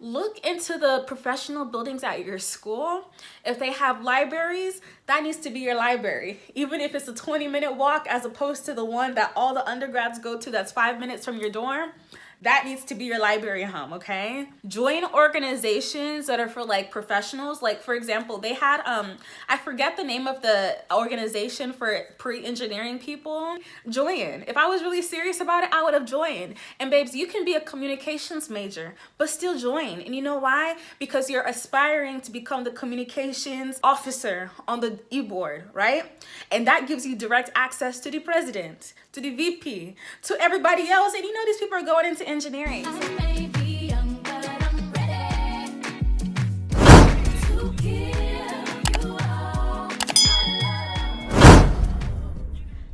look into the professional buildings at your school. If they have libraries, that needs to be your library. Even if it's a 20-minute walk as opposed to the one that all the undergrads go to that's 5 minutes from your dorm, that needs to be your library home, okay? Join organizations that are for like professionals. Like for example, they had, I forget the name of the organization for pre-engineering people. Join. If I was really serious about it, I would have joined. And babes, you can be a communications major, but still join. And you know why? Because you're aspiring to become the communications officer on the e-board, right? And that gives you direct access to the president, to the VP, to everybody else. And you know these people are going into engineering. I may be young, but I'm ready to give you all my love.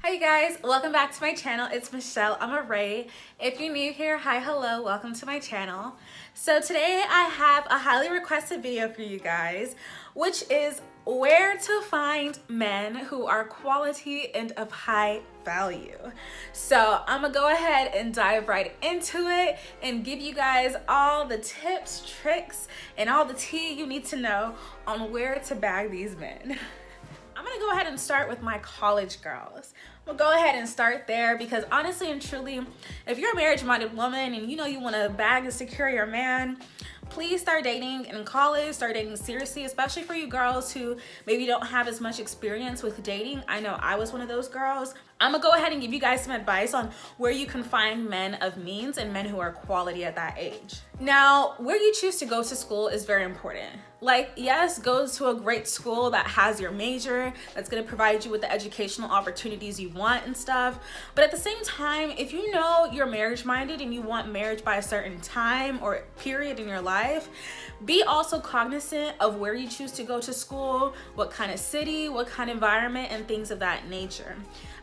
Hi guys, welcome back to my channel. It's Michelle Amoré. If you're new here, hi, hello, welcome to my channel. So today I have a highly requested video for you guys, which is where to find men who are quality and of high value. So I'm gonna go ahead and dive right into it and give you guys all the tips, tricks, and all the tea you need to know on where to bag these men. I'm gonna go ahead and start with my college girls. We'll go ahead and start there because honestly and truly, if you're a marriage-minded woman and you know you wanna bag and secure your man, please start dating in college, start dating seriously, especially for you girls who maybe don't have as much experience with dating. I know I was one of those girls. I'm gonna go ahead and give you guys some advice on where you can find men of means and men who are quality at that age. Now, where you choose to go to school is very important. Like, yes, go to a great school that has your major, that's gonna provide you with the educational opportunities you want and stuff. But at the same time, if you know you're marriage-minded and you want marriage by a certain time or period in your life, be also cognizant of where you choose to go to school, what kind of city, what kind of environment, and things of that nature.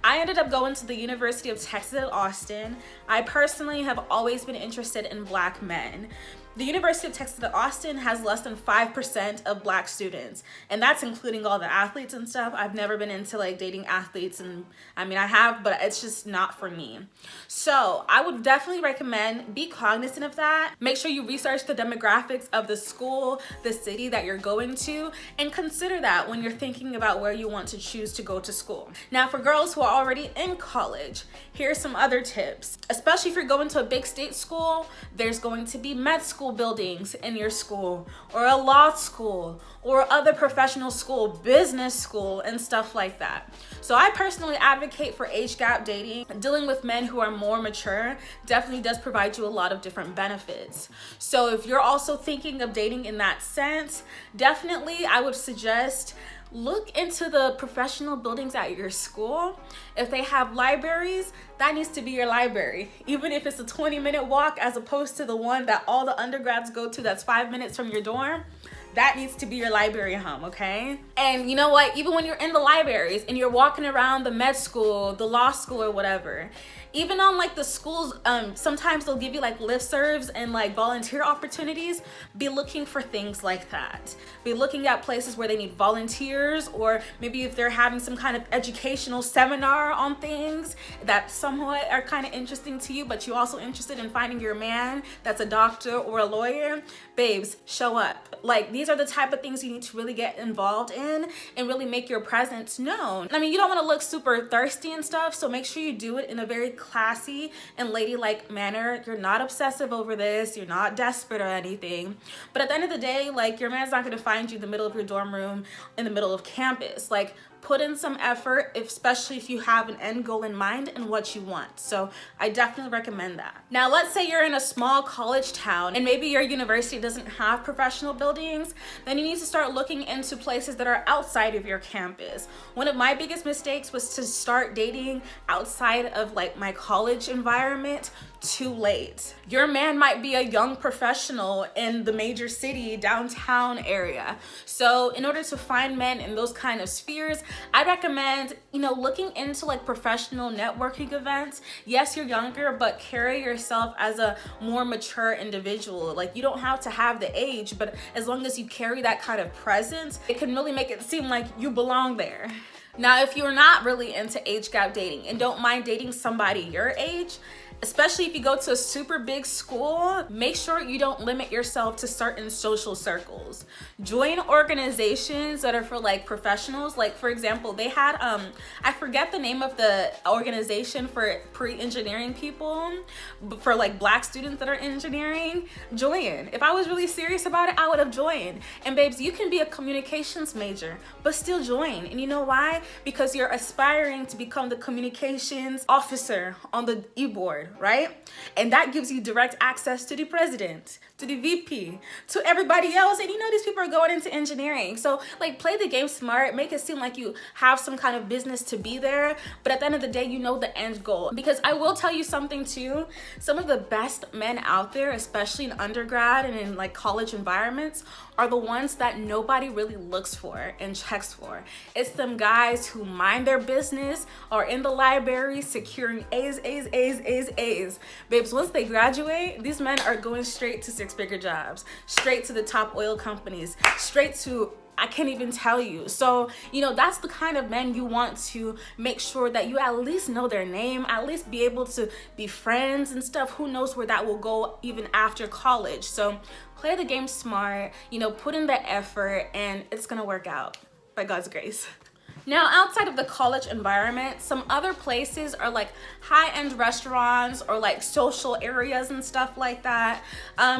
I ended up going to the University of Texas at Austin. I personally have always been interested in Black men. The University of Texas at Austin has less than 5% of Black students, and that's including all the athletes and stuff. I've never been into like dating athletes, and I mean I have, but it's just not for me. So I would definitely recommend be cognizant of that. Make sure you research the demographics of the school, the city that you're going to, and consider that when you're thinking about where you want to choose to go to school. Now for girls who are already in college, here's some other tips. Especially if you're going to a big state school, there's going to be med school buildings in your school, or a law school, or other professional school, business school, and stuff like that. So I personally advocate for age gap dating. Dealing with men who are more mature definitely does provide you a lot of different benefits. So if you're also thinking of dating in that sense, definitely I would suggest look into the professional buildings at your school. If they have libraries, that needs to be your library. Even if it's a 20-minute walk as opposed to the one that all the undergrads go to that's 5 minutes from your dorm, that needs to be your library home, okay? And you know what? Even when you're in the libraries and you're walking around the med school, the law school, or whatever, even on like the schools, sometimes they'll give you like listservs and like volunteer opportunities. Be looking for things like that. Be looking at places where they need volunteers, or maybe if they're having some kind of educational seminar on things that somewhat are kind of interesting to you, but you're also interested in finding your man that's a doctor or a lawyer. Babes, show up. Like, these are the type of things you need to really get involved in and really make your presence known. I mean, you don't want to look super thirsty and stuff, so make sure you do it in a very classy and ladylike manner. You're not obsessive over this, you're not desperate or anything, but at the end of the day, like, your man's not going to find you in the middle of your dorm room in the middle of campus. Like, put in some effort, especially if you have an end goal in mind and what you want. So I definitely recommend that. Now, let's say you're in a small college town and maybe your university doesn't have professional buildings, then you need to start looking into places that are outside of your campus. One of my biggest mistakes was to start dating outside of like my college environment too late. Your man might be a young professional in the major city downtown area. So in order to find men in those kind of spheres, I recommend, looking into like professional networking events. Yes, you're younger, but carry yourself as a more mature individual. Like, you don't have to have the age, but as long as you carry that kind of presence, it can really make it seem like you belong there. Now, if you're not really into age gap dating and don't mind dating somebody your age, especially if you go to a super big school, make sure you don't limit yourself to certain social circles. Join organizations that are for like professionals. Like for example, they had I forget the name of the organization for pre-engineering people, for like black students that are engineering. Join. If I was really serious about it, I would have joined. And babes, you can be a communications major but still join. And you know why? Because you're aspiring to become the communications officer on the e-board, right? And that gives you direct access to the president, to the VP, to everybody else. And you know these people are going into engineering. So like play the game smart, make it seem like you have some kind of business to be there, but at the end of the day, you know the end goal. Because I will tell you something too, some of the best men out there, especially in undergrad and in like college environments, are the ones that nobody really looks for and checks for. It's them guys who mind their business, are in the library securing A's. Babes, once they graduate, these men are going straight to six-figure jobs, straight to the top oil companies, straight to, I can't even tell you. So, you know, that's the kind of men you want to make sure that you at least know their name, at least be able to be friends and stuff. Who knows where that will go even after college. So play the game smart, you know, put in the effort, and it's gonna work out by God's grace. Now, outside of the college environment, some other places are like high-end restaurants or like social areas and stuff like that.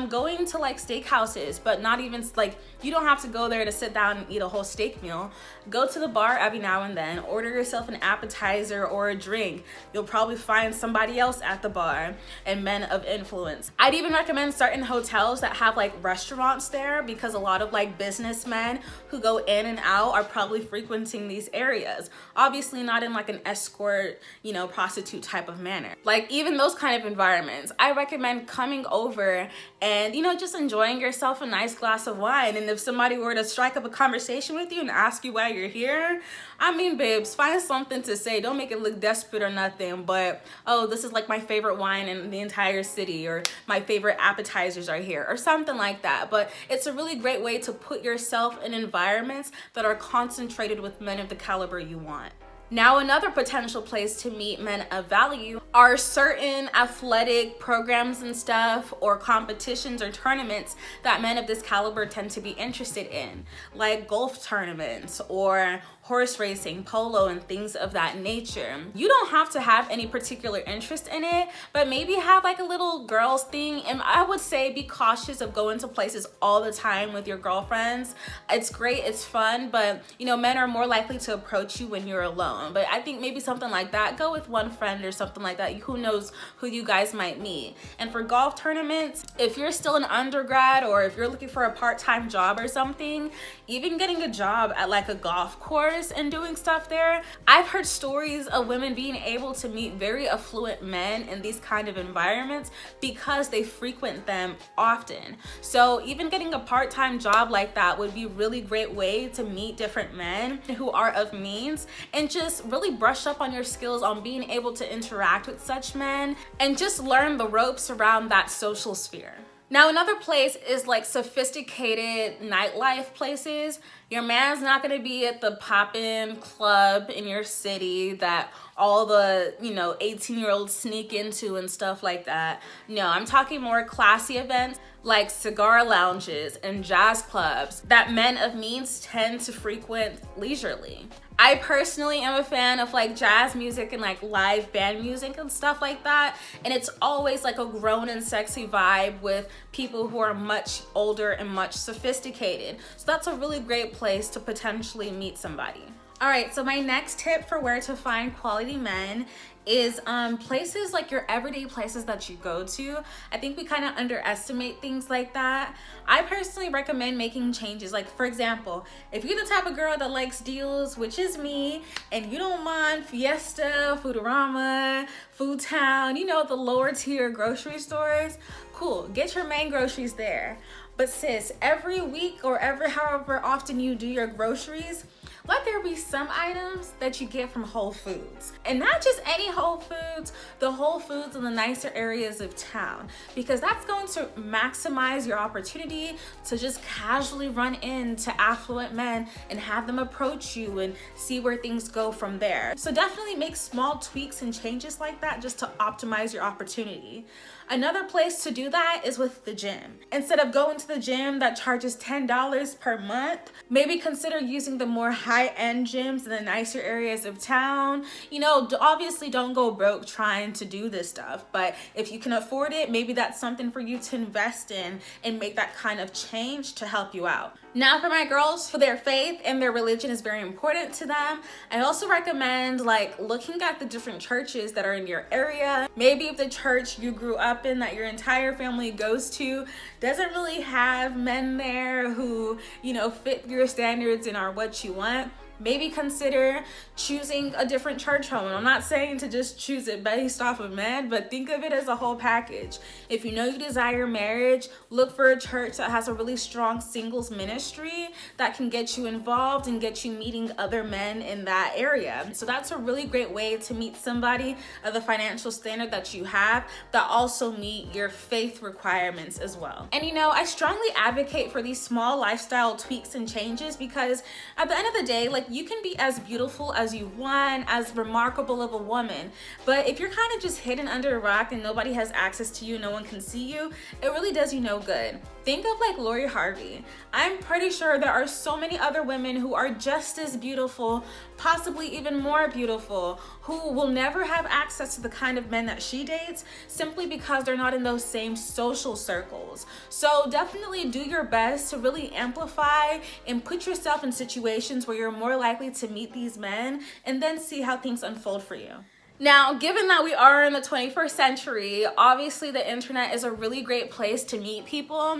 Going to like steakhouses, but not even like, you don't have to go there to sit down and eat a whole steak meal. Go to the bar every now and then, order yourself an appetizer or a drink. You'll probably find somebody else at the bar and men of influence. I'd even recommend certain hotels that have like restaurants there, because a lot of like businessmen who go in and out are probably frequenting these areas. Obviously not in like an escort, you know, prostitute type of manner. Like even those kind of environments, I recommend coming over and, you know, just enjoying yourself a nice glass of wine. And if somebody were to strike up a conversation with you and ask you why you're here, I mean, babes, find something to say. Don't make it look desperate or nothing, but, oh, this is like my favorite wine in the entire city, or my favorite appetizers are here, or something like that. But it's a really great way to put yourself in environments that are concentrated with men of the caliber you want. Now, another potential place to meet men of value are certain athletic programs and stuff, or competitions or tournaments that men of this caliber tend to be interested in, like golf tournaments or horse racing, polo, and things of that nature. You don't have to have any particular interest in it, but maybe have like a little girls thing. And I would say be cautious of going to places all the time with your girlfriends. It's great, it's fun, but you know, men are more likely to approach you when you're alone. But I think maybe something like that, go with one friend or something like that. Who knows who you guys might meet. And for golf tournaments, if you're still an undergrad, or if you're looking for a part-time job or something, even getting a job at like a golf course and doing stuff there. I've heard stories of women being able to meet very affluent men in these kind of environments because they frequent them often. So even getting a part-time job like that would be a really great way to meet different men who are of means, and just really brush up on your skills on being able to interact with such men and just learn the ropes around that social sphere. Now, another place is like sophisticated nightlife places. Your man's not gonna be at the pop-in club in your city that all the, you know, 18-year-olds sneak into and stuff like that. No, I'm talking more classy events like cigar lounges and jazz clubs that men of means tend to frequent leisurely. I personally am a fan of like jazz music and like live band music and stuff like that. And it's always like a grown and sexy vibe with people who are much older and much sophisticated. So that's a really great place to potentially meet somebody. All right, so my next tip for where to find quality men is places like your everyday places that you go to. I think we kind of underestimate things like that. I personally recommend making changes. Like, for example, if you're the type of girl that likes deals, which is me, and you don't mind Fiesta, Foodorama, Food Town, you know, the lower tier grocery stores, cool, get your main groceries there. But sis, every week or however often you do your groceries, let there be some items that you get from Whole Foods. And not just any Whole Foods, the Whole Foods in the nicer areas of town, because that's going to maximize your opportunity to just casually run into affluent men and have them approach you and see where things go from there. So definitely make small tweaks and changes like that just to optimize your opportunity. Another place to do that is with the gym. Instead of going to the gym that charges $10 per month, maybe consider using the more high-end gyms in the nicer areas of town. You know, obviously don't go broke trying to do this stuff, but if you can afford it, maybe that's something for you to invest in and make that kind of change to help you out. Now for my girls, for their faith and their religion is very important to them, I also recommend like looking at the different churches that are in your area. Maybe if the church you grew up in that your entire family goes to doesn't really have men there who, you know, fit your standards and are what you want, maybe consider choosing a different church home. And I'm not saying to just choose it based off of men, but think of it as a whole package. If you know you desire marriage, look for a church that has a really strong singles ministry that can get you involved and get you meeting other men in that area. So that's a really great way to meet somebody of the financial standard that you have that also meet your faith requirements as well. And you know, I strongly advocate for these small lifestyle tweaks and changes because at the end of the day, like, you can be as beautiful as you want, as remarkable of a woman, but if you're kind of just hidden under a rock and nobody has access to you, no one can see you, it really does you no good. Think of like Lori Harvey. I'm pretty sure there are so many other women who are just as beautiful, possibly even more beautiful, who will never have access to the kind of men that she dates simply because they're not in those same social circles. So definitely do your best to really amplify and put yourself in situations where you're more likely to meet these men and then see how things unfold for you. Now, given that we are in the 21st century, obviously the internet is a really great place to meet people.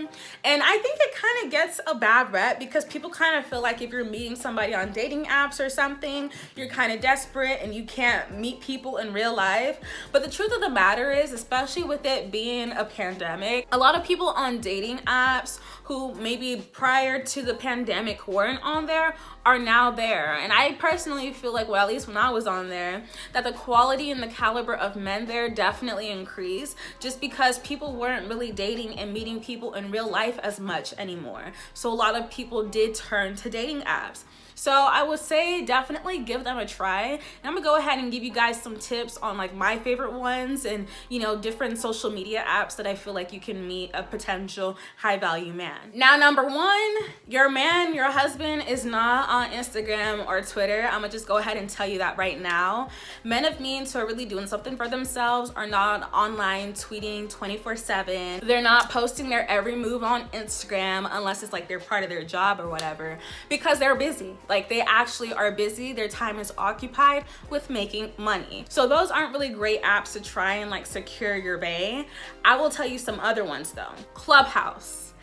And I think it kind of gets a bad rep because people kind of feel like if you're meeting somebody on dating apps or something, you're kind of desperate and you can't meet people in real life. But the truth of the matter is, especially with it being a pandemic, a lot of people on dating apps who maybe prior to the pandemic weren't on there are now there. And I personally feel like, well, at least when I was on there, that the quality and the caliber of men there definitely increased just because people weren't really dating and meeting people in real life as much anymore. So a lot of people did turn to dating apps. So I would say definitely give them a try. And I'm gonna go ahead and give you guys some tips on like my favorite ones and, you know, different social media apps that I feel like you can meet a potential high value man. Now, number one, your man, your husband is not on Instagram or Twitter. I'm gonna just go ahead and tell you that right now. Men of means who are really doing something for themselves are not online tweeting 24/7. They're not posting their every move on Instagram unless it's like they're part of their job or whatever, because they're busy. Like, they actually are busy. Their time is occupied with making money. So those aren't really great apps to try and like secure your bae. I will tell you some other ones though. Clubhouse.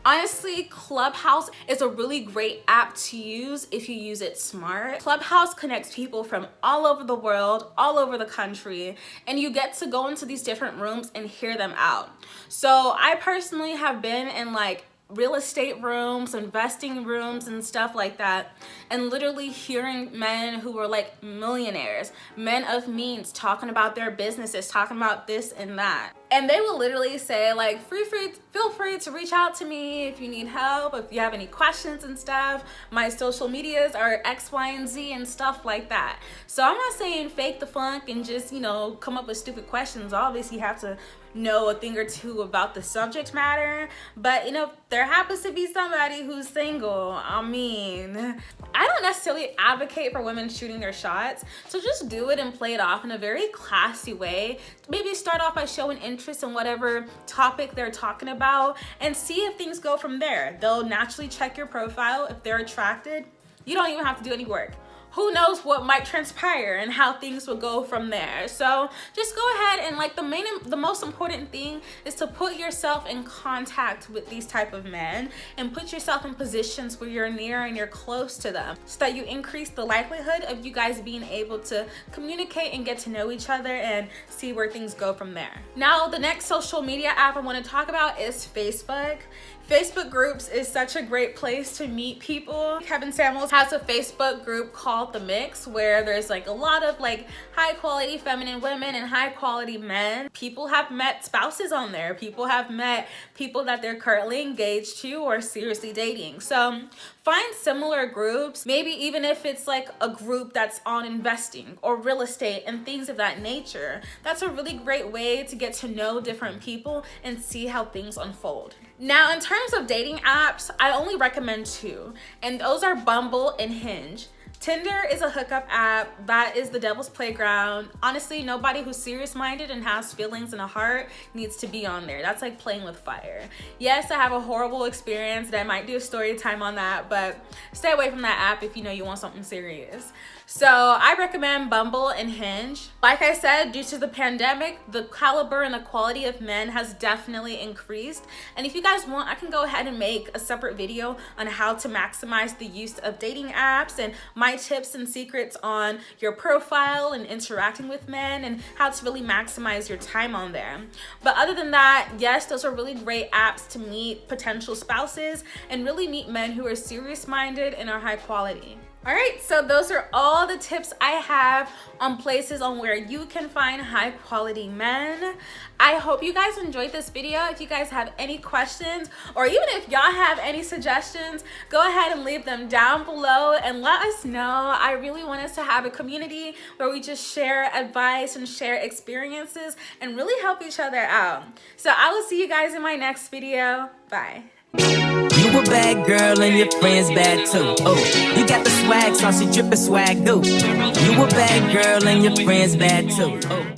Honestly, Clubhouse is a really great app to use if you use it smart. Clubhouse connects people from all over the world, all over the country, and you get to go into these different rooms and hear them out. So I personally have been in like real estate rooms, investing rooms and stuff like that, and literally hearing men who were like millionaires, men of means, talking about their businesses, talking about this and that. And they will literally say like, feel free to reach out to me if you need help, if you have any questions and stuff. My social medias are X, Y, and Z and stuff like that. So I'm not saying fake the funk and just, you know, come up with stupid questions. Obviously you have to know a thing or two about the subject matter, but you know, there happens to be somebody who's single. I mean, I don't necessarily advocate for women shooting their shots, so just do it and play it off in a very classy way. Maybe start off by showing interest in whatever topic they're talking about and see if things go from there. They'll naturally check your profile. If they're attracted, you don't even have to do any work. Who knows what might transpire and how things will go from there. So just go ahead and like the most important thing is to put yourself in contact with these type of men and put yourself in positions where you're near and you're close to them so that you increase the likelihood of you guys being able to communicate and get to know each other and see where things go from there. Now, the next social media app I want to talk about is Facebook. Facebook groups is such a great place to meet people. Kevin Samuels has a Facebook group called The Mix where there's like a lot of like high quality feminine women and high quality men. People have met spouses on there. People have met people that they're currently engaged to or seriously dating. So find similar groups, maybe even if it's like a group that's on investing or real estate and things of that nature. That's a really great way to get to know different people and see how things unfold. Now, in terms of dating apps, I only recommend two, and those are Bumble and Hinge. Tinder is a hookup app. That is the devil's playground. Honestly, nobody who's serious-minded and has feelings and a heart needs to be on there. That's like playing with fire. Yes, I have a horrible experience and I might do a story time on that, but stay away from that app if you know you want something serious. So I recommend Bumble and Hinge. Like I said, due to the pandemic, the caliber and the quality of men has definitely increased. And if you guys want, I can go ahead and make a separate video on how to maximize the use of dating apps and my tips and secrets on your profile and interacting with men and how to really maximize your time on there. But other than that, yes, those are really great apps to meet potential spouses and really meet men who are serious-minded and are high quality. All right, so those are all the tips I have on places on where you can find high quality men. I hope you guys enjoyed this video. If you guys have any questions or even if y'all have any suggestions, go ahead and leave them down below and let us know. I really want us to have a community where we just share advice and share experiences and really help each other out. So I will see you guys in my next video. Bye. You a bad girl and your friends bad too. Oh, you got the swag, saucy drippin' swag, do. You a bad girl and your friends bad too. Oh.